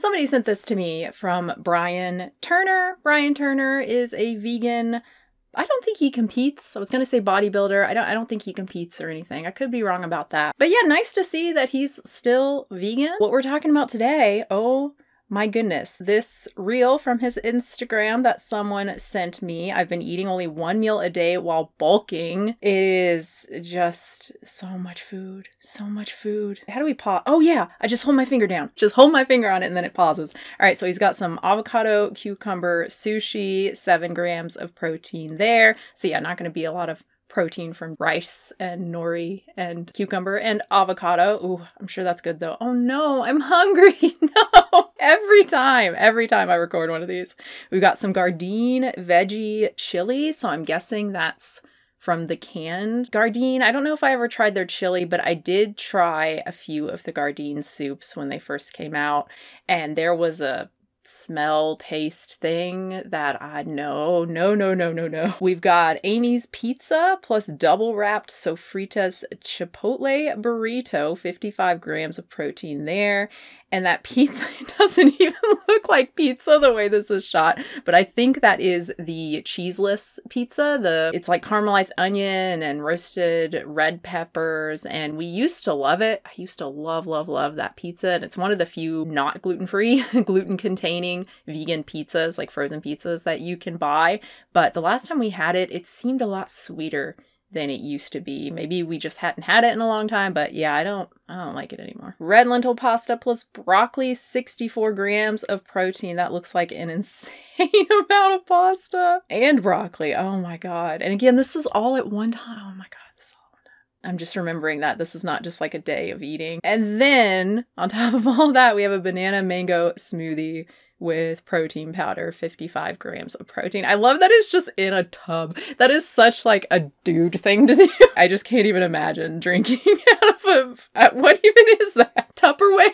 Somebody sent this to me from Brian Turner. Brian Turner is a vegan. I don't think he competes. I was going to say bodybuilder. I don't think he competes or anything. I could be wrong about that. But yeah, nice to see that he's still vegan. What we're talking about today, oh my goodness, this reel from his Instagram that someone sent me. I've been eating only one meal a day while bulking. It is just so much food. So much food. How do we pause? Oh yeah, I just hold my finger down. Just hold my finger on it and then it pauses. All right, so he's got some avocado cucumber sushi, 7 grams of protein there. So yeah, not going to be a lot of protein from rice and nori and cucumber and avocado. Ooh, I'm sure that's good though. Oh no, I'm hungry. No, every time I record one of these. We've got some Gardein veggie chili. So I'm guessing that's from the canned Gardein. I don't know if I ever tried their chili, but I did try a few of the Gardein soups when they first came out. And there was a smell taste thing that no. We've got Amy's Pizza plus double wrapped sofritas chipotle burrito, 55 grams of protein there. And that pizza, it doesn't even look like pizza the way this is shot, but I think that is the cheeseless pizza. It's like caramelized onion and roasted red peppers, and we used to love it. I used to love that pizza, and it's one of the few not gluten-free, gluten-containing vegan pizzas, like frozen pizzas that you can buy. But the last time we had it, it seemed a lot sweeter than it used to be. Maybe we just hadn't had it in a long time, but yeah, I don't like it anymore. Red lentil pasta plus broccoli, 64 grams of protein. That looks like an insane amount of pasta and broccoli. Oh my God. And again, this is all at one time. Oh my God. This is all at one time. I'm just remembering that this is not just like a day of eating. And then on top of all that, we have a banana mango smoothie with protein powder, 55 grams of protein. I love that it's just in a tub. That is such like a dude thing to do. I just can't even imagine drinking out of what even is that? Tupperware?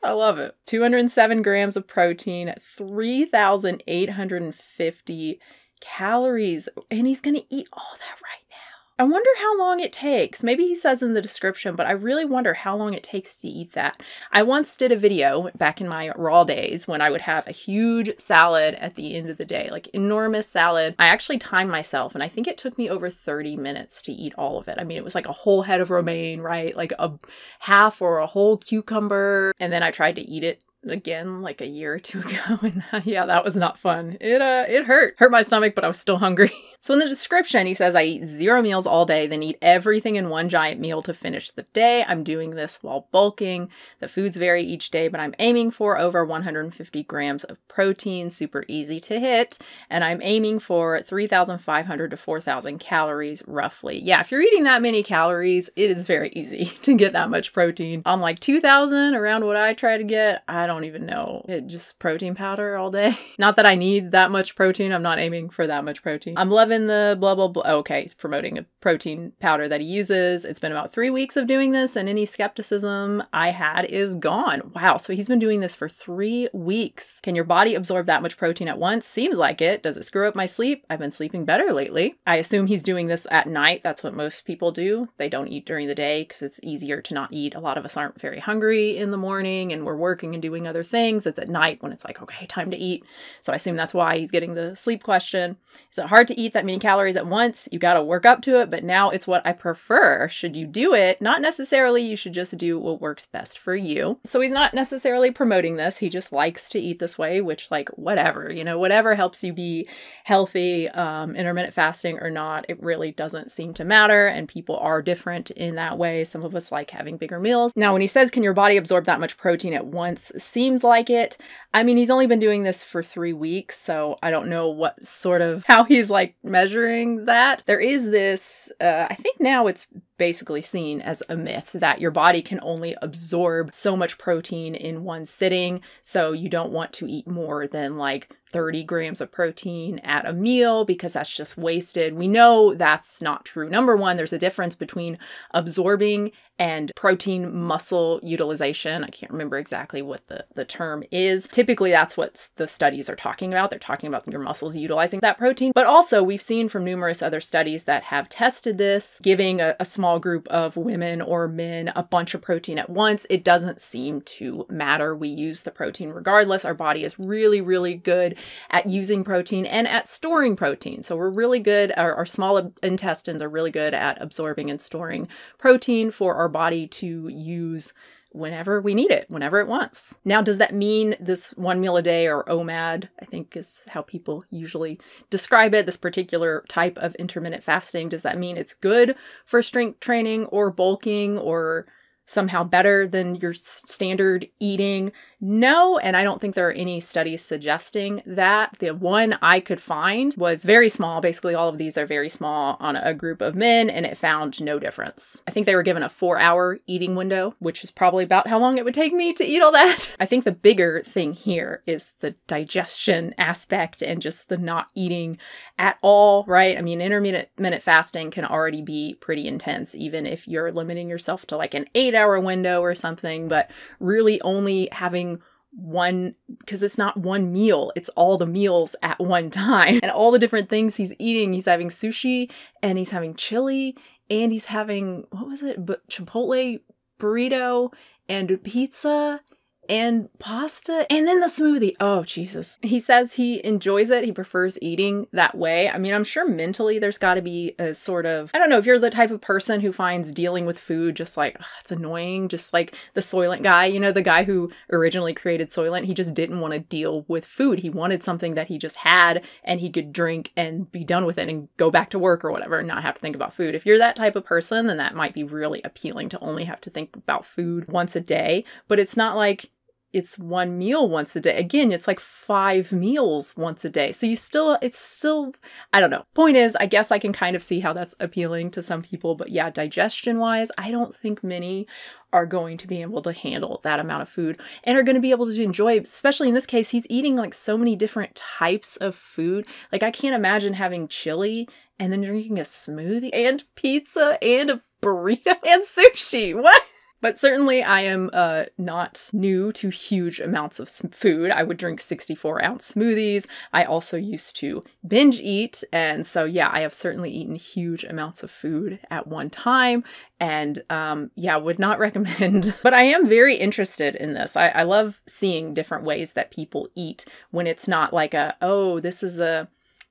I love it. 207 grams of protein, 3,850 calories. And he's going to eat all that right now. I wonder how long it takes. Maybe he says in the description, but I really wonder how long it takes to eat that. I once did a video back in my raw days when I would have a huge salad at the end of the day, like enormous salad. I actually timed myself and I think it took me over 30 minutes to eat all of it. I mean, it was like a whole head of romaine, right? Like a half or a whole cucumber. And then I tried to eat it again like a year or two ago, and yeah, that was not fun. It hurt my stomach, but I was still hungry. So in the description, he says, I eat 0 meals all day, then eat everything in one giant meal to finish the day. I'm doing this while bulking. The foods vary each day, but I'm aiming for over 150 grams of protein, super easy to hit. And I'm aiming for 3,500 to 4,000 calories roughly. Yeah, if you're eating that many calories, it is very easy to get that much protein. On like 2,000, around what I try to get, I don't even know. It just protein powder all day. Not that I need that much protein. I'm not aiming for that much protein. I'm loving the blah, blah, blah. Okay, he's promoting a protein powder that he uses. It's been about 3 weeks of doing this, and any skepticism I had is gone. Wow, so he's been doing this for 3 weeks. Can your body absorb that much protein at once? Seems like it. Does it screw up my sleep? I've been sleeping better lately. I assume he's doing this at night. That's what most people do. They don't eat during the day because it's easier to not eat. A lot of us aren't very hungry in the morning and we're working and doing other things. It's at night when it's like, okay, time to eat. So I assume that's why he's getting the sleep question. Is it hard to eat that many calories at once? You got to work up to it, but now it's what I prefer. Should you do it? Not necessarily. You should just do what works best for you. So he's not necessarily promoting this. He just likes to eat this way, which like whatever, you know, whatever helps you be healthy, intermittent fasting or not, it really doesn't seem to matter. And people are different in that way. Some of us like having bigger meals. Now, when he says, can your body absorb that much protein at once? Seems like it. I mean, he's only been doing this for 3 weeks, so I don't know what sort of, how he's like measuring that. There is this, I think now it's basically seen as a myth that your body can only absorb so much protein in one sitting. So you don't want to eat more than like 30 grams of protein at a meal because that's just wasted. We know that's not true. Number one, there's a difference between absorbing and protein muscle utilization. I can't remember exactly what the term is. Typically, that's what the studies are talking about. They're talking about your muscles utilizing that protein. But also, we've seen from numerous other studies that have tested this, giving a small small group of women or men a bunch of protein at once, it doesn't seem to matter. We use the protein regardless. Our body is really, really good at using protein and at storing protein. So we're really good, our small intestines are really good at absorbing and storing protein for our body to use whenever we need it, whenever it wants. Now, does that mean this 1 meal a day, or OMAD, I think is how people usually describe it, this particular type of intermittent fasting, does that mean it's good for strength training or bulking or somehow better than your standard eating? No, and I don't think there are any studies suggesting that. The one I could find was very small. Basically, all of these are very small on a group of men, and it found no difference. I think they were given a 4-hour eating window, which is probably about how long it would take me to eat all that. I think the bigger thing here is the digestion aspect and just the not eating at all, right? I mean, intermittent fasting can already be pretty intense, even if you're limiting yourself to like an 8-hour window or something, but really only having one, because it's not one meal, it's all the meals at one time and all the different things he's eating. He's having sushi, and he's having chili, and he's having, what was it? Chipotle burrito and pizza and pasta, and then the smoothie. Oh, Jesus. He says he enjoys it. He prefers eating that way. I mean, I'm sure mentally there's got to be a sort of, I don't know, if you're the type of person who finds dealing with food just like, ugh, it's annoying, just like the Soylent guy, you know, the guy who originally created Soylent, he just didn't want to deal with food. He wanted something that he just had and he could drink and be done with it and go back to work or whatever and not have to think about food. If you're that type of person, then that might be really appealing to only have to think about food once a day. But it's not like it's one meal once a day. Again, it's like 5 meals once a day. So it's still, I don't know. Point is, I guess I can kind of see how that's appealing to some people. But yeah, digestion wise, I don't think many are going to be able to handle that amount of food and are going to be able to enjoy, especially in this case, he's eating like so many different types of food. Like I can't imagine having chili and then drinking a smoothie and pizza and a burrito and sushi. What? But certainly I am not new to huge amounts of food. I would drink 64-ounce smoothies. I also used to binge eat. And so, yeah, I have certainly eaten huge amounts of food at one time. And yeah, would not recommend. But I am very interested in this. I love seeing different ways that people eat when it's not like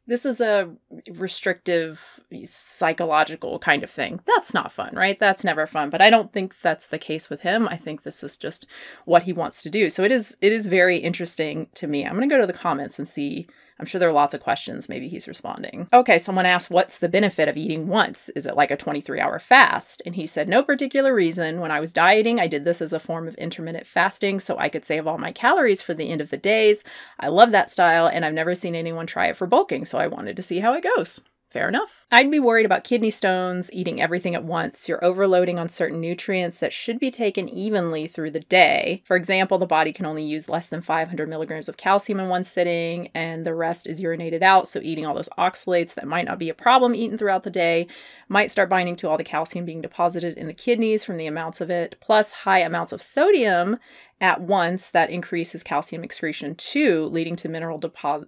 this is a restrictive psychological kind of thing. That's not fun, right? That's never fun. But I don't think that's the case with him. I think this is just what he wants to do. So it is very interesting to me. I'm going to go to the comments and see. I'm sure there are lots of questions. Maybe he's responding. Okay, someone asked, what's the benefit of eating once? Is it like a 23-hour fast? And he said, no particular reason. When I was dieting, I did this as a form of intermittent fasting so I could save all my calories for the end of the days. I love that style, and I've never seen anyone try it for bulking, so I wanted to see how it goes. Fair enough. I'd be worried about kidney stones, eating everything at once. You're overloading on certain nutrients that should be taken evenly through the day. For example, the body can only use less than 500 milligrams of calcium in one sitting, and the rest is urinated out. So eating all those oxalates that might not be a problem eaten throughout the day might start binding to all the calcium being deposited in the kidneys from the amounts of it, plus high amounts of sodium at once that increases calcium excretion too, leading to mineral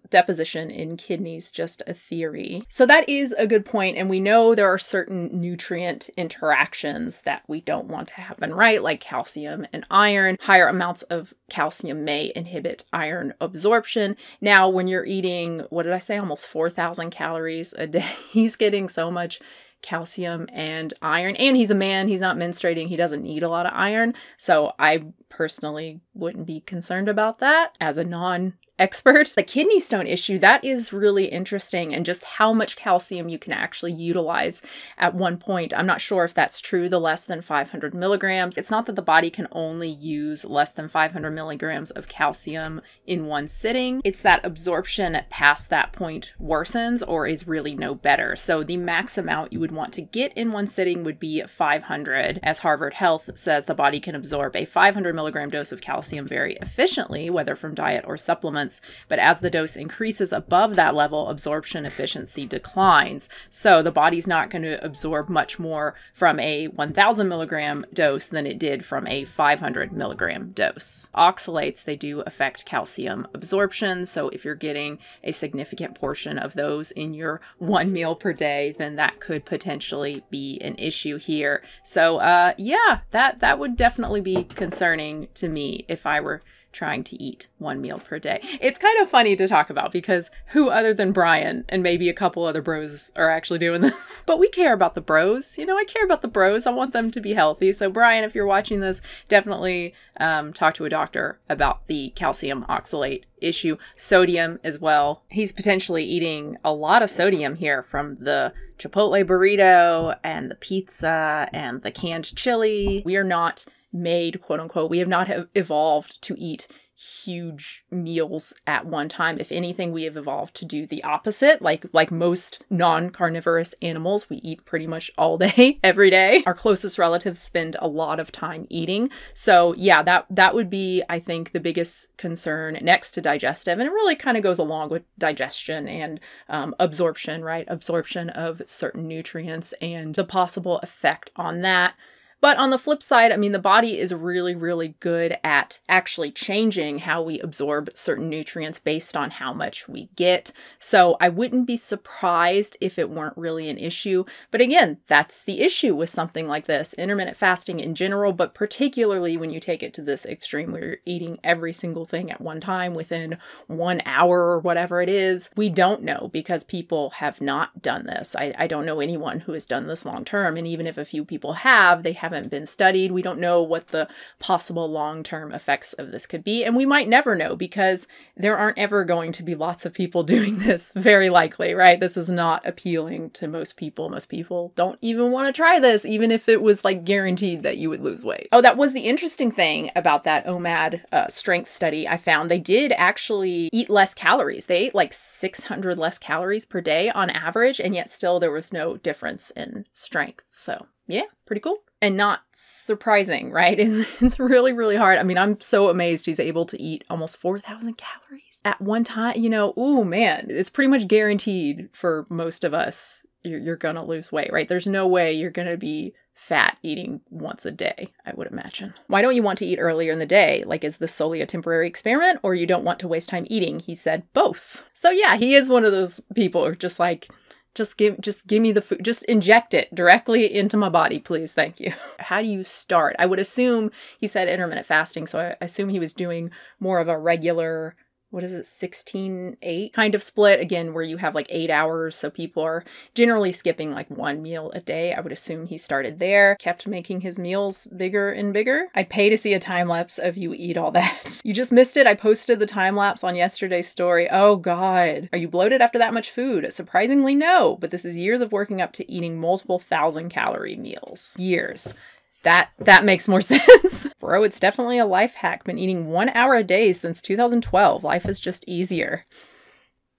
deposition in kidneys. Just a theory. So that is a good point. And we know there are certain nutrient interactions that we don't want to happen, right? Like calcium and iron. Higher amounts of calcium may inhibit iron absorption. Now, when you're eating, what did I say? Almost 4,000 calories a day. He's getting so much calcium and iron, and he's a man, he's not menstruating, he doesn't need a lot of iron. So I personally wouldn't be concerned about that as a non-expert. The kidney stone issue, that is really interesting, and just how much calcium you can actually utilize at one point. I'm not sure if that's true, the less than 500 milligrams. It's not that the body can only use less than 500 milligrams of calcium in one sitting. It's that absorption past that point worsens or is really no better. So the max amount you would want to get in one sitting would be 500. As Harvard Health says, the body can absorb a 500 milligram dose of calcium very efficiently, whether from diet or supplement, supplements, but as the dose increases above that level, absorption efficiency declines. So the body's not going to absorb much more from a 1000 milligram dose than it did from a 500 milligram dose. Oxalates, they do affect calcium absorption. So if you're getting a significant portion of those in your one meal per day, then that could potentially be an issue here. So yeah, that would definitely be concerning to me if I were trying to eat one meal per day. It's kind of funny to talk about because who other than Brian and maybe a couple other bros are actually doing this? But we care about the bros. You know, I care about the bros. I want them to be healthy. So Brian, if you're watching this, definitely talk to a doctor about the calcium oxalate issue. Sodium as well. He's potentially eating a lot of sodium here from the Chipotle burrito and the pizza and the canned chili. We are not made, quote unquote, we have not evolved to eat huge meals at one time. If anything, we have evolved to do the opposite. Like most non-carnivorous animals, we eat pretty much all day, every day. Our closest relatives spend a lot of time eating. So yeah, that would be, I think, the biggest concern next to digestive. And it really kind of goes along with digestion and absorption, right? Absorption of certain nutrients and the possible effect on that. But on the flip side, I mean, the body is really, really good at actually changing how we absorb certain nutrients based on how much we get. So I wouldn't be surprised if it weren't really an issue. But again, that's the issue with something like this, intermittent fasting in general, but particularly when you take it to this extreme where you're eating every single thing at one time within 1 hour or whatever it is. We don't know because people have not done this. I don't know anyone who has done this long term. And even if a few people have, they haven't been studied. We don't know what the possible long-term effects of this could be. And we might never know because there aren't ever going to be lots of people doing this, very likely, right? This is not appealing to most people. Most people don't even want to try this, even if it was like guaranteed that you would lose weight. Oh, that was the interesting thing about that OMAD strength study I found. They did actually eat less calories. They ate like 600 less calories per day on average, and yet still there was no difference in strength. So yeah, pretty cool. And not surprising, right? It's really, really hard. I mean, I'm so amazed he's able to eat almost 4,000 calories at one time. You know, ooh, man, it's pretty much guaranteed for most of us. You're going to lose weight, right? There's no way you're going to be fat eating once a day, I would imagine. Why don't you want to eat earlier in the day? Like, is this solely a temporary experiment or you don't want to waste time eating? He said both. So yeah, he is one of those people who are just like, just give me the food. Just inject it directly into my body, please. Thank you. How do you start? I would assume he said intermittent fasting, so I assume he was doing more of a regular, what is it, 16-8 kind of split, again, where you have like 8 hours. So people are generally skipping like one meal a day. I would assume he started there, kept making his meals bigger and bigger. I'd pay to see a time lapse of you eat all that. You just missed it. I posted the time lapse on yesterday's story. Oh God. Are you bloated after that much food? Surprisingly, no, but this is years of working up to eating multiple 1,000-calorie meals. Years. That makes more sense. Bro, it's definitely a life hack. Been eating 1 hour a day since 2012. Life is just easier.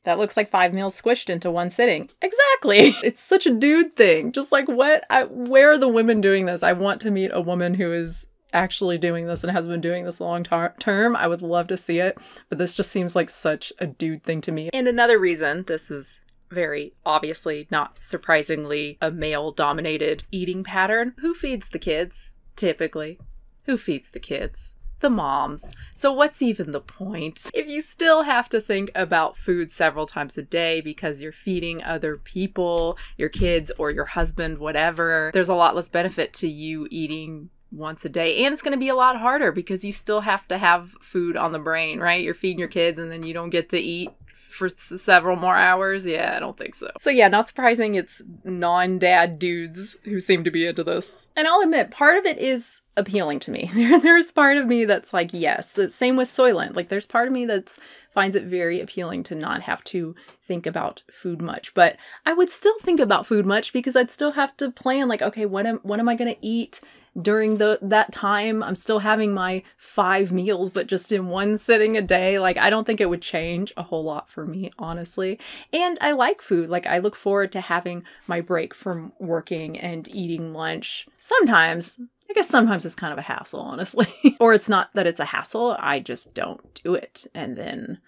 That looks like 5 meals squished into one sitting. Exactly. It's such a dude thing. Just like, what? Where are the women doing this? I want to meet a woman who is actually doing this and has been doing this long term. I would love to see it. But this just seems like such a dude thing to me. And another reason this is very obviously, not surprisingly, a male-dominated eating pattern. Who feeds the kids, typically? Who feeds the kids? The moms. So what's even the point? If you still have to think about food several times a day because you're feeding other people, your kids or your husband, whatever, there's a lot less benefit to you eating once a day. And it's going to be a lot harder because you still have to have food on the brain, right? You're feeding your kids and then you don't get to eat for several more hours? Yeah, I don't think so. So yeah, not surprising it's non-dad dudes who seem to be into this. And I'll admit, part of it is appealing to me. There's part of me that's like, yes. Same with Soylent. Like, there's part of me that finds it very appealing to not have to think about food much. But I would still think about food much because I'd still have to plan, like, okay, what am I going to eat during that time? I'm still having my 5 meals, but just in one sitting a day. Like, I don't think it would change a whole lot for me, honestly. And I like food. Like, I look forward to having my break from working and eating lunch. Sometimes, I guess sometimes it's kind of a hassle, honestly. Or it's not that it's a hassle, I just don't do it. And then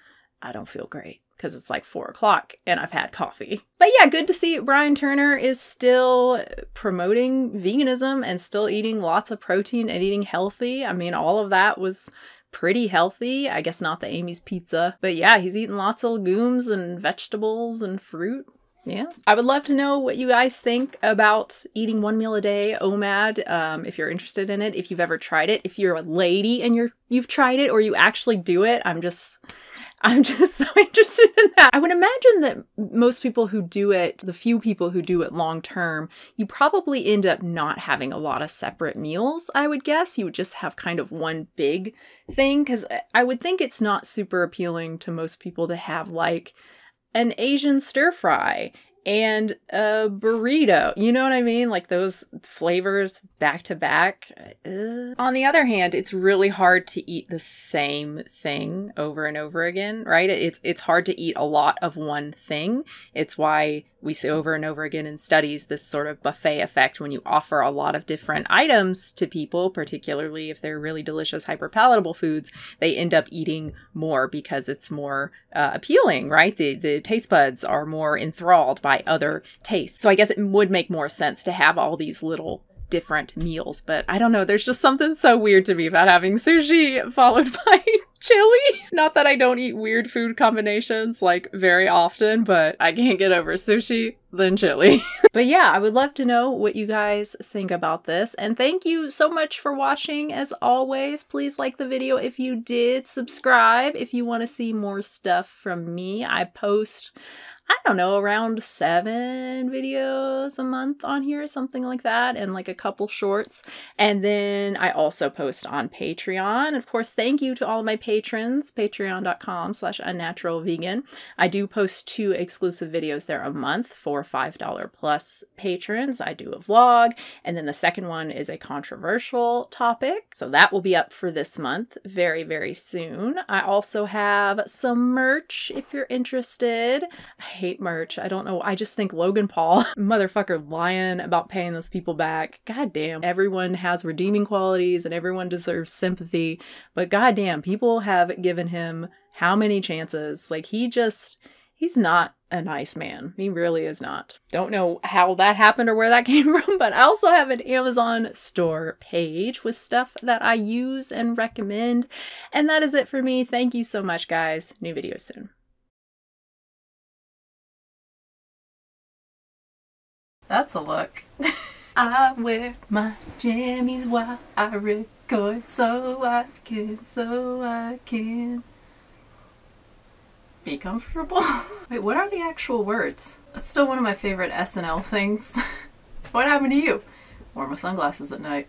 I don't feel great because it's like 4 o'clock and I've had coffee. But yeah, good to see Brian Turner is still promoting veganism and still eating lots of protein and eating healthy. I mean, all of that was pretty healthy. I guess not the Amy's Pizza, but yeah, he's eating lots of legumes and vegetables and fruit. Yeah. I would love to know what you guys think about eating 1 meal a day, OMAD, if you're interested in it, if you've ever tried it, if you're a lady and you've tried it or you actually do it. I'm just so interested in that. I would imagine that most people who do it, the few people who do it long term, you probably end up not having a lot of separate meals, I would guess. You would just have kind of one big thing, because I would think it's not super appealing to most people to have like an Asian stir fry and a burrito. You know what I mean? Like those flavors back to back. On the other hand, it's really hard to eat the same thing over and over again, right? It's hard to eat a lot of one thing. It's why we see over and over again in studies this sort of buffet effect when you offer a lot of different items to people, particularly if they're really delicious, hyperpalatable foods, they end up eating more because it's more appealing, right? The taste buds are more enthralled by other tastes. So I guess it would make more sense to have all these little different meals, but I don't know. There's just something so weird to me about having sushi followed by chili. Not that I don't eat weird food combinations like very often, but I can't get over sushi than chili. But yeah, I would love to know what you guys think about this. And thank you so much for watching. As always, please like the video if you did. Subscribe if you want to see more stuff from me. I post, I don't know, around 7 videos a month on here, something like that, and like a couple shorts. And then I also post on Patreon. Of course, thank you to all of my patrons, patreon.com/unnaturalvegan. I do post 2 exclusive videos there a month for $5 plus patrons. I do a vlog, and then the second one is a controversial topic. So that will be up for this month very, very soon. I also have some merch if you're interested. I hate merch. I don't know. I just think Logan Paul, motherfucker, lying about paying those people back. God damn. Everyone has redeeming qualities and everyone deserves sympathy. But goddamn, people have given him how many chances? Like he's not a nice man. He really is not. Don't know how that happened or where that came from, but I also have an Amazon store page with stuff that I use and recommend. And that is it for me. Thank you so much, guys. New video soon. That's a look. I wear my jammies while I record so I can be comfortable. Wait, what are the actual words? That's still one of my favorite SNL things. What happened to you? Wore my sunglasses at night.